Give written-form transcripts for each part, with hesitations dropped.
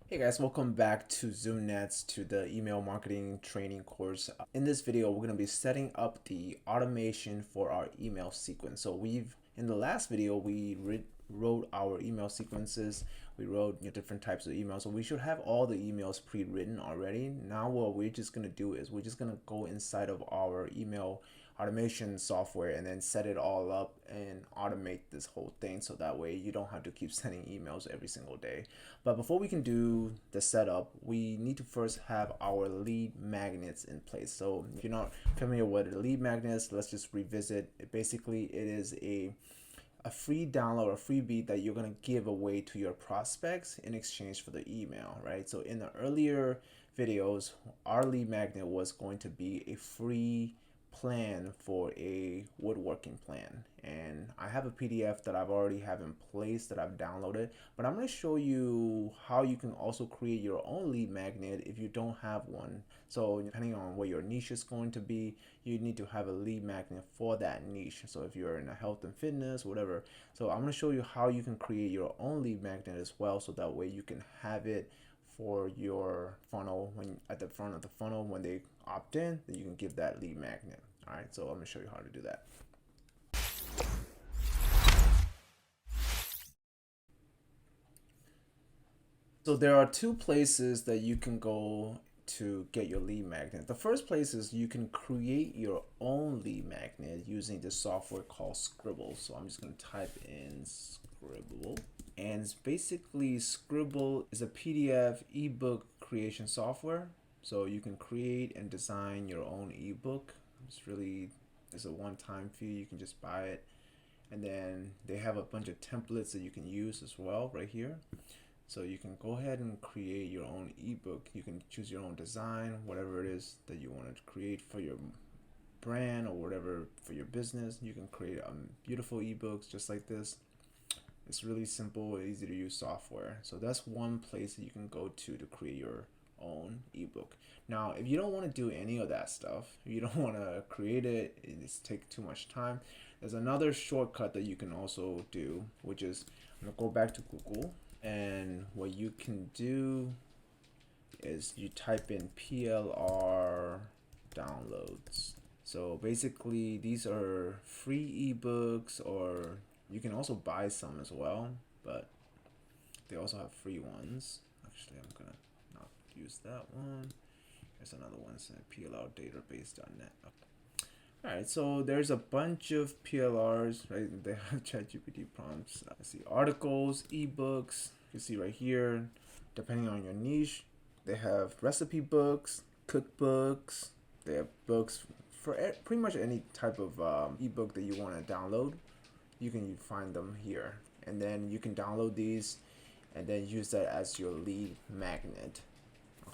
Hey guys, welcome back to ZoomNets to the email marketing training course. In this video, we're going to be setting up the automation for our email sequence. So in the last video, we wrote our email sequences. We wrote different types of emails. So we should have all the emails pre-written already. Now what we're just going to do is we're just going to go inside of our email automation software and then set it all up and automate this whole thing so that way you don't have to keep sending emails every single day. But before we can do the setup, we need to first have our lead magnets in place. So if you're not familiar with lead magnets, let's just revisit. Basically, it is a free download, a freebie that you're going to give away to your prospects in exchange for the email, right? So in the earlier videos, our lead magnet was going to be a free plan for a woodworking plan, and I have a PDF that I've already have in place that I've downloaded, but I'm going to show you how you can also create your own lead magnet if you don't have one. So depending on what your niche is going to be, you need to have a lead magnet for that niche. So if you're in a health and fitness, whatever. So I'm going to show you how you can create your own lead magnet as well, so that way you can have it for your funnel. When at the front of the funnel, when they opt in, then you can give that lead magnet. All right, so I'm going to show you how to do that. So there are two places that you can go to get your lead magnet. The first place is you can create your own lead magnet using this software called Scribble. So I'm just going to type in Scribble. And it's basically, Scribble is a PDF ebook creation software. So you can create and design your own ebook. It's a one-time fee. You can just buy it. And then they have a bunch of templates that you can use as well right here. So you can go ahead and create your own ebook. You can choose your own design, whatever it is that you want to create for your brand or whatever for your business. You can create beautiful ebooks just like this. It's really simple, easy to use software. So that's one place that you can go to create your own ebook. Now, if you don't want to do any of that stuff, if you don't want to create it, it's take too much time. There's another shortcut that you can also do, which is I'm gonna go back to Google, and what you can do is you type in PLR downloads. So basically, these are free ebooks, or you can also buy some as well, but they also have free ones. Actually, I'm gonna not use that one. There's another one, it's plrdatabase.net. Alright, so there's a bunch of PLRs, right? They have ChatGPT prompts. I see articles, ebooks. You can see right here, depending on your niche, they have recipe books, cookbooks. They have books for pretty much any type of ebook that you want to download. You can find them here, and then you can download these and then use that as your lead magnet.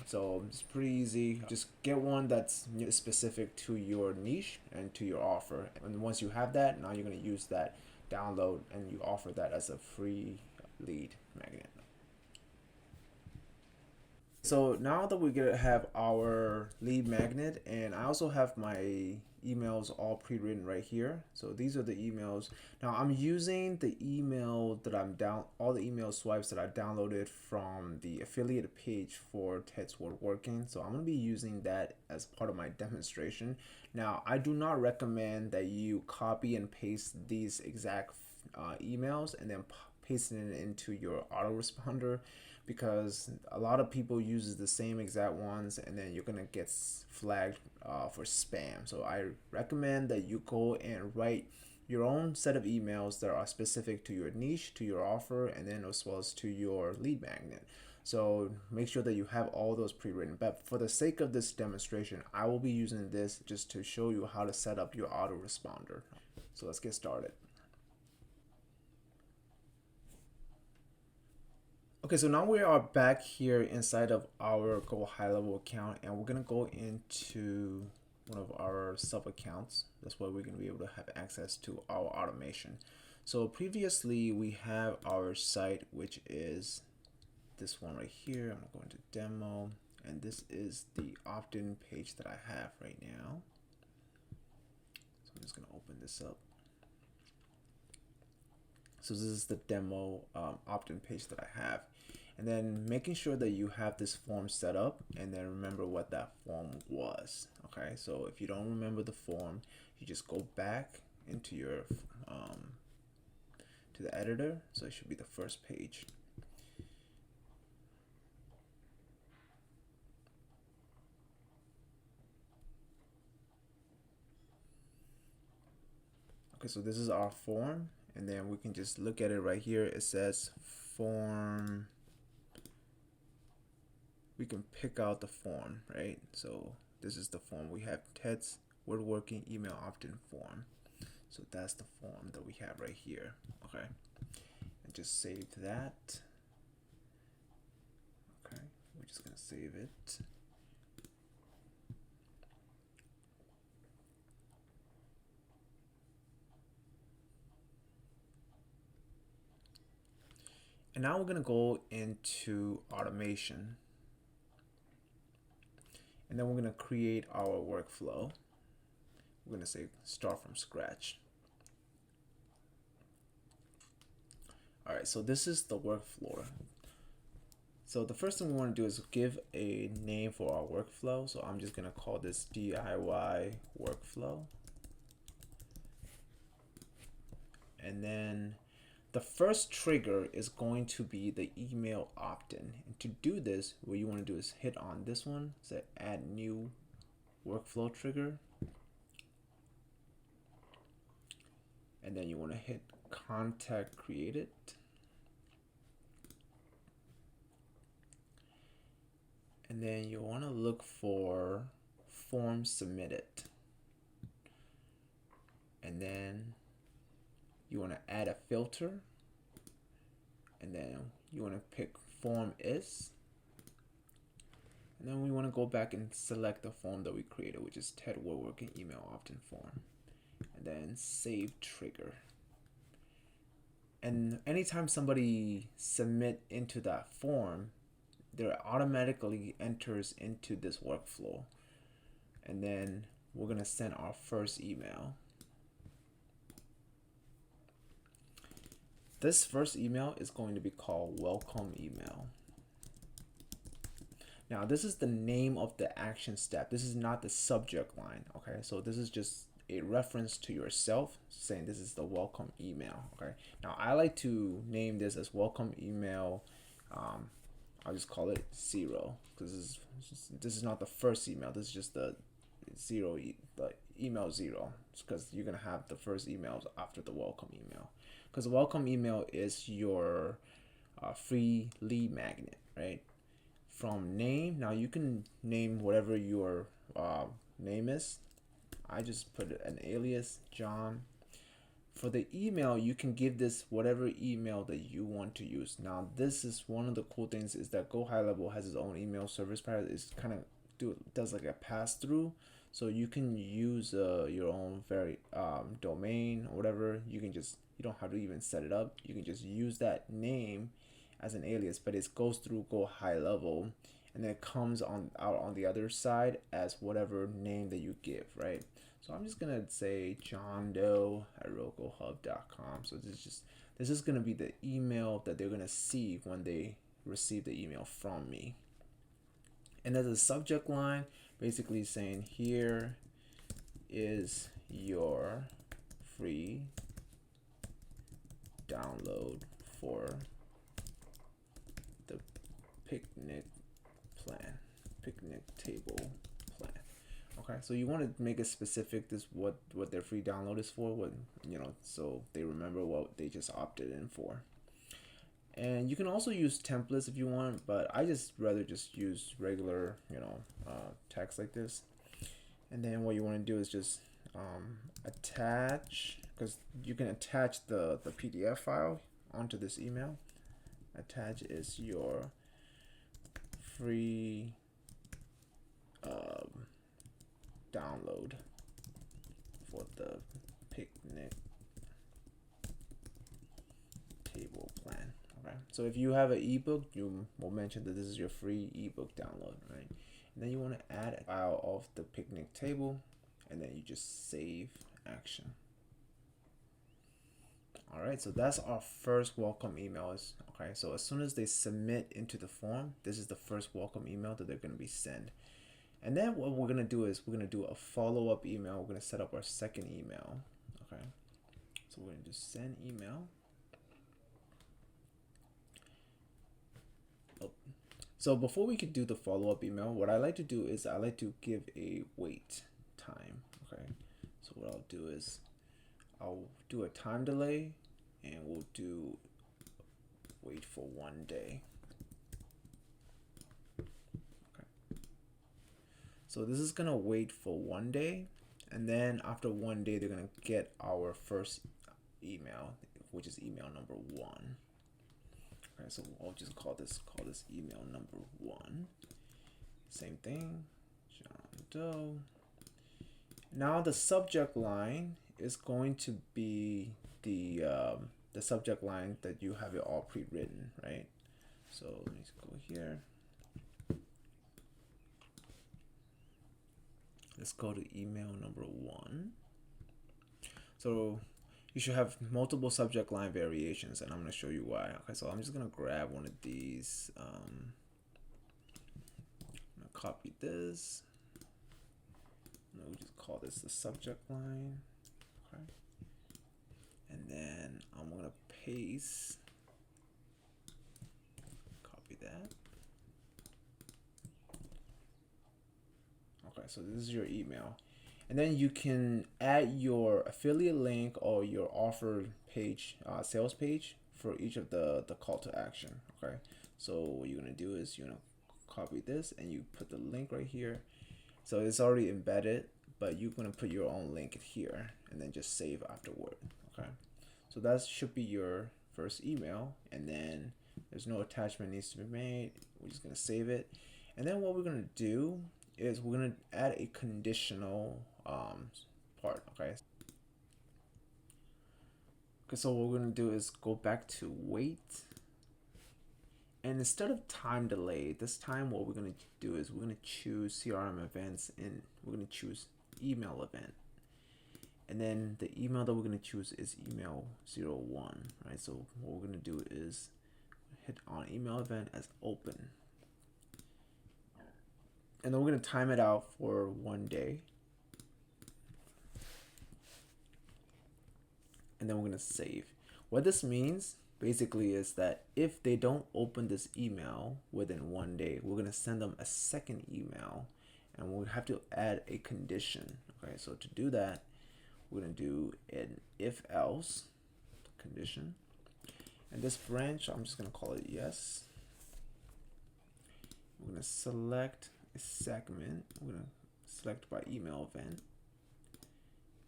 So it's pretty easy. Just get one that's specific to your niche and to your offer. And once you have that, now you're going to use that download and you offer that as a free lead magnet. So now that we're gonna have our lead magnet, and I also have my emails all pre-written right here. So these are the emails. Now I'm using the email that all the email swipes that I downloaded from the affiliate page for Ted's Woodworking. So I'm gonna be using that as part of my demonstration. Now I do not recommend that you copy and paste these exact emails and then pasting it into your autoresponder, because a lot of people uses the same exact ones and then you're gonna get flagged for spam. So I recommend that you go and write your own set of emails that are specific to your niche, to your offer, and then as well as to your lead magnet. So make sure that you have all those pre-written. But for the sake of this demonstration, I will be using this just to show you how to set up your autoresponder. So let's get started. Okay, so now we are back here inside of our Go High Level account, and we're gonna go into one of our sub accounts. That's why we're gonna be able to have access to our automation. So previously we have our site, which is this one right here. I'm gonna go into demo, and this is the opt-in page that I have right now. So I'm just gonna open this up. So this is the demo opt-in page that I have. and then making sure that you have this form set up, and then remember what that form was. Okay, so if you don't remember the form, you just go back into your to the editor. So it should be the first page. Okay, so this is our form, and then we can just look at it right here. It says form. We can pick out the form, right? So this is the form. We have Ted's woodworking email opt-in form. So that's the form that we have right here. Okay, and just save that. Okay, we're just gonna save it. And now we're gonna go into automation, and then we're gonna create our workflow. We're gonna say start from scratch. All right, so this is the workflow. So the first thing we want to do is give a name for our workflow. So I'm just gonna call this DIY workflow. And then the first trigger is going to be the email opt-in. And to do this, what you want to do is hit on this one, say add new workflow trigger. And then you want to hit contact created. And then you want to look for form submitted. And then you want to add a filter. And then you want to pick form is. And then we want to go back and select the form that we created, which is Ted Woodworking email opt-in form. And then save trigger. And anytime somebody submit into that form, there automatically enters into this workflow. And then we're gonna send our first email. This first email is going to be called welcome email. Now this is the name of the action step. This is not the subject line, okay? So this is just a reference to yourself saying this is the welcome email, okay? Now I like to name this as welcome email. I'll just call it 0 because this is not the first email. This is just the the email 0, because you're gonna have the first emails after the welcome email. Because the welcome email is your free lead magnet, right? From name, now you can name whatever your name is. I just put an alias, John. For the email, you can give this whatever email that you want to use. Now, this is one of the cool things is that Go High Level has its own email service pattern. It's kind of does like a pass through, so you can use your own domain or whatever. You don't have to even set it up. You can just use that name as an alias, but it goes through Go High Level, and then it comes out on the other side as whatever name that you give, right? So I'm just gonna say johndoe@rocohub.com. So this is gonna be the email that they're gonna see when they receive the email from me. And as a subject line, basically saying here is your free download for the picnic table plan. Okay, so you want to make it specific. This what their free download is for. What so they remember what they just opted in for. And you can also use templates if you want, but I just rather just use regular text like this. And then what you want to do is just attach, because you can attach the PDF file onto this email. Attach is your free download for the picnic table plan. Okay, so if you have an ebook, you will mention that this is your free ebook download, right? And then you want to add a file of the picnic table, and then you just save action. All right, so that's our first welcome email. Okay, so as soon as they submit into the form, this is the first welcome email that they're going to be sent. And then what we're going to do is we're going to do a follow-up email. We're going to set up our second email. Okay, so we're going to do send email. Oh. So before we could do the follow-up email, what I like to do is I like to give a wait time. Okay, so what I'll do is I'll do a time delay, and we'll do wait for 1 day. Okay. So this is gonna wait for 1 day, and then after 1 day, they're gonna get our first email, which is email number 1. Okay, so I'll just call this email number 1. Same thing, John Doe. Now the subject line is going to be the subject line that you have it all pre-written, right? So let me go here. Let's go to email number 1. So you should have multiple subject line variations, and I'm going to show you why. Okay, so I'm just going to grab one of these. I'm going to copy this. We'll just call this the subject line. Okay. And then I'm going to paste, copy that. Okay, so this is your email. And then you can add your affiliate link or your offer page, sales page for each of the call to action. Okay, so what you're gonna do is you're gonna copy this and you put the link right here. So it's already embedded, but you're gonna put your own link here and then just save afterward. Okay, so that should be your first email, and then there's no attachment needs to be made. We're just gonna save it, and then what we're gonna do is we're gonna add a conditional part. Okay, so what we're gonna do is go back to wait, and instead of time delay, this time what we're gonna do is we're gonna choose CRM events, and we're gonna choose email event, and then the email that we're gonna choose is email 01, right? So what we're gonna do is hit on email event as open, and then we're gonna time it out for 1 day, and then we're gonna save. What this means basically is that if they don't open this email within 1 day, we're gonna send them a second email, and we'll have to add a condition. Okay, so to do that, we're gonna do an if else condition, and this branch I'm just gonna call it yes. We're gonna select a segment. We're gonna select by email event,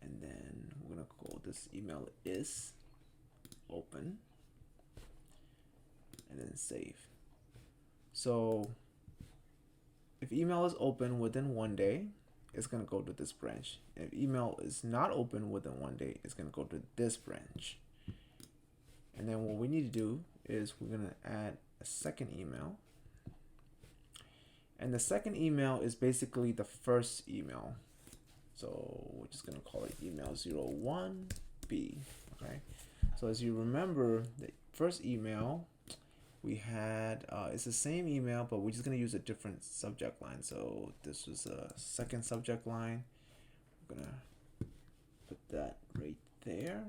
and then we're gonna call this email is open, and then save. So if email is open within 1 day, it's gonna go to this branch. If email is not open within 1 day, it's gonna go to this branch. And then what we need to do is we're gonna add a second email, and the second email is basically the first email. So we're just gonna call it email 01B. Okay, so as you remember, the first email we had it's the same email, but we're just gonna use a different subject line. So this was a second subject line. We're gonna put that right there.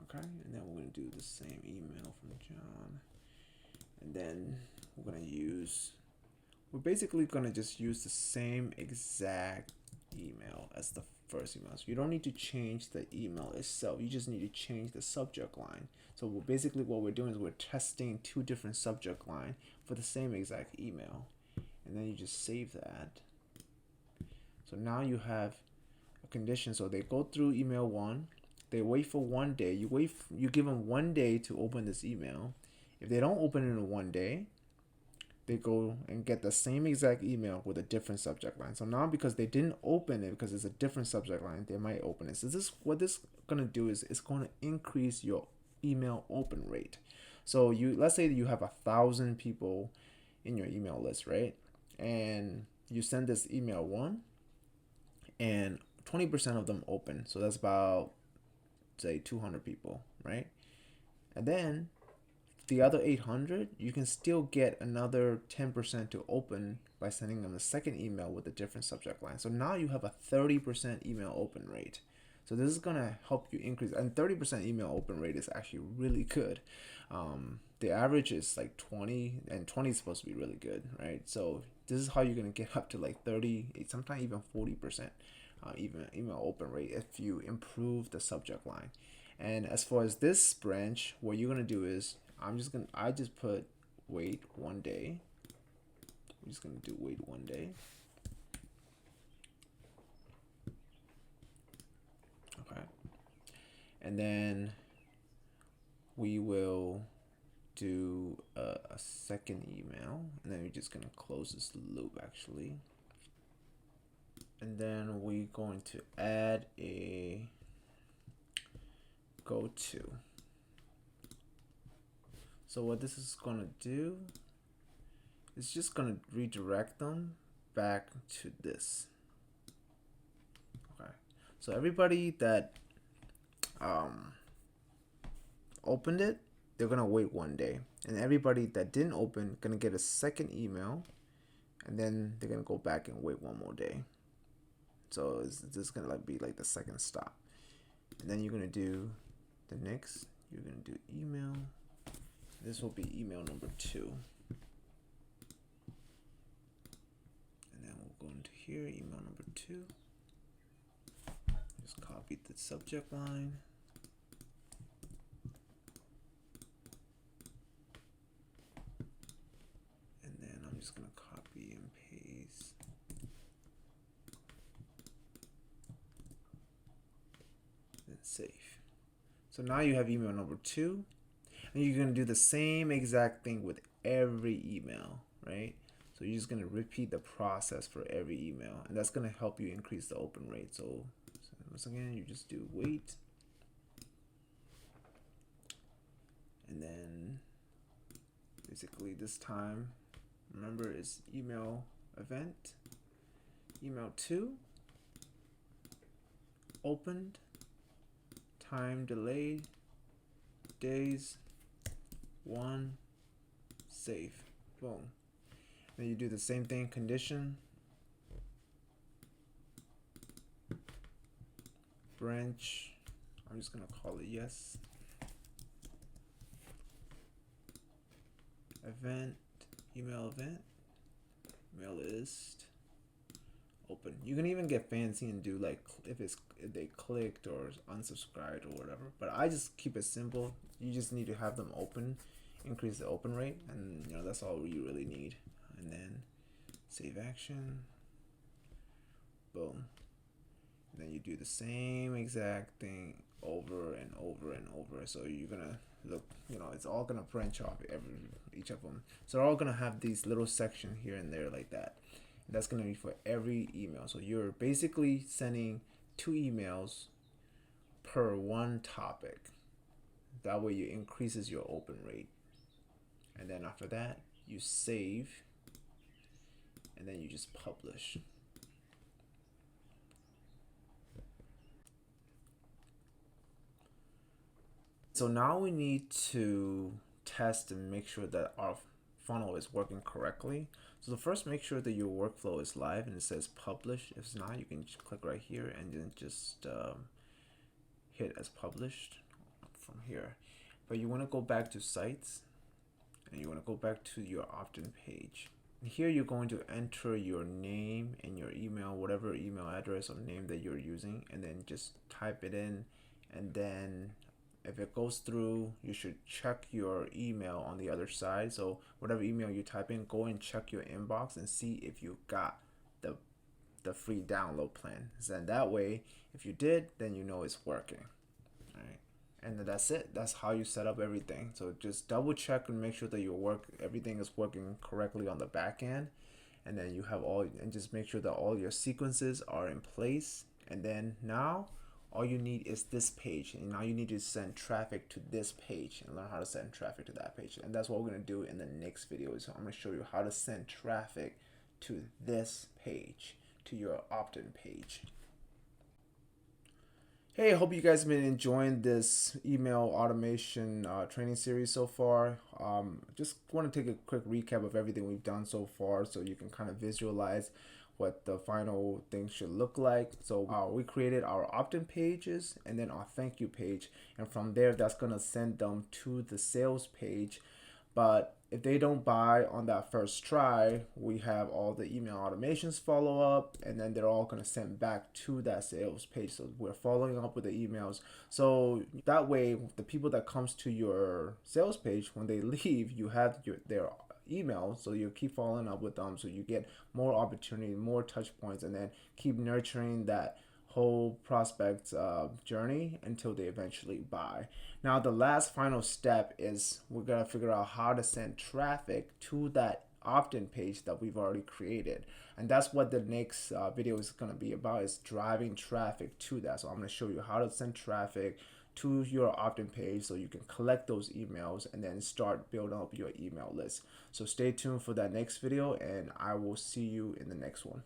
Okay, and then we're gonna do the same email from John, and then we're basically gonna just use the same exact email as the first email. So you don't need to change the email itself. You just need to change the subject line. So basically what we're doing is we're testing 2 different subject line for the same exact email, and then you just save that. So now you have a condition. So they go through email 1, they wait for 1 day. You give them 1 day to open this email. If they don't open it in 1 day, they go and get the same exact email with a different subject line. So now because they didn't open it because it's a different subject line, they might open it. So what this gonna do is it's going to increase your email open rate. So let's say that you have 1,000 people in your email list, right? And you send this email 1, and 20% of them open. So that's about say 200 people, right? And then the other 800, you can still get another 10% to open by sending them a second email with a different subject line. So now you have a 30% email open rate. So this is gonna help you increase, and 30% email open rate is actually really good. The average is like 20, and 20 is supposed to be really good, right? So this is how you're gonna get up to like 30, sometimes even 40%, even email open rate if you improve the subject line. And as far as this branch, what you're gonna do is I just put wait 1 day. We're just gonna do wait 1 day. Okay. And then we will do a second email, and then we're just gonna close this loop actually. And then we're going to add a go to. So what this is gonna do, it's just gonna redirect them back to this. Okay. So everybody that opened it, they're gonna wait 1 day, and everybody that didn't open gonna get a second email, and then they're gonna go back and wait 1 more day. So this is gonna be like the second stop, and then you're gonna do the next. You're gonna do email. This will be email number 2, and then we'll go into here, email number 2. Just copy the subject line. I'm just gonna copy and paste. And save. So now you have email number 2, and you're gonna do the same exact thing with every email, right? So you're just gonna repeat the process for every email, and that's gonna help you increase the open rate. So once again, you just do wait, and then basically this time, remember, it's email event, email 2, opened, time delayed, days, 1, save, boom. Then you do the same thing, condition, branch, I'm just gonna call it yes, event, email list, open. You can even get fancy and do like if they clicked or unsubscribed or whatever, but I just keep it simple. You just need to have them open, increase the open rate, and that's all you really need. And then save action, boom. And then you do the same exact thing over and over and over. So you're gonna look, it's all gonna branch off each of them. So they're all gonna have these little sections here and there like that. And that's gonna be for every email. So you're basically sending 2 emails per one topic. That way it increases your open rate. And then after that, you save, and then you just publish. So now we need to test and make sure that our funnel is working correctly. So first, make sure that your workflow is live and it says publish. If it's not, you can click right here and then just hit as published from here. But you want to go back to sites, and you want to go back to your opt-in page. And here you're going to enter your name and your email, whatever email address or name that you're using, and then just type it in, and then if it goes through, you should check your email on the other side. So whatever email you type in, go and check your inbox and see if you got the free download plan. And that way, if you did, then you know it's working. All right. And that's it. That's how you set up everything. So just double check and make sure that everything is working correctly on the back end. And then you have and just make sure that all your sequences are in place. And then now all you need is this page, and now you need to send traffic to this page and learn how to send traffic to that page. And that's what we're going to do in the next video. So I'm going to show you how to send traffic to this page, to your opt-in page. Hey, I hope you guys have been enjoying this email automation training series so far. Just want to take a quick recap of everything we've done so far so you can kind of visualize what the final thing should look like. So we created our opt-in pages and then our thank you page. And from there, that's going to send them to the sales page. But if they don't buy on that first try, we have all the email automations follow up, and then they're all going to send back to that sales page. So we're following up with the emails. So that way, the people that comes to your sales page, when they leave, you have their email, so you keep following up with them, so you get more opportunity, more touch points, and then keep nurturing that whole prospect journey until they eventually buy. Now, the last final step is we're gonna figure out how to send traffic to that opt-in page that we've already created, and that's what the next video is going to be about, is driving traffic to that. So I'm going to show you how to send traffic to your opt-in page so you can collect those emails and then start building up your email list. So stay tuned for that next video, and I will see you in the next one.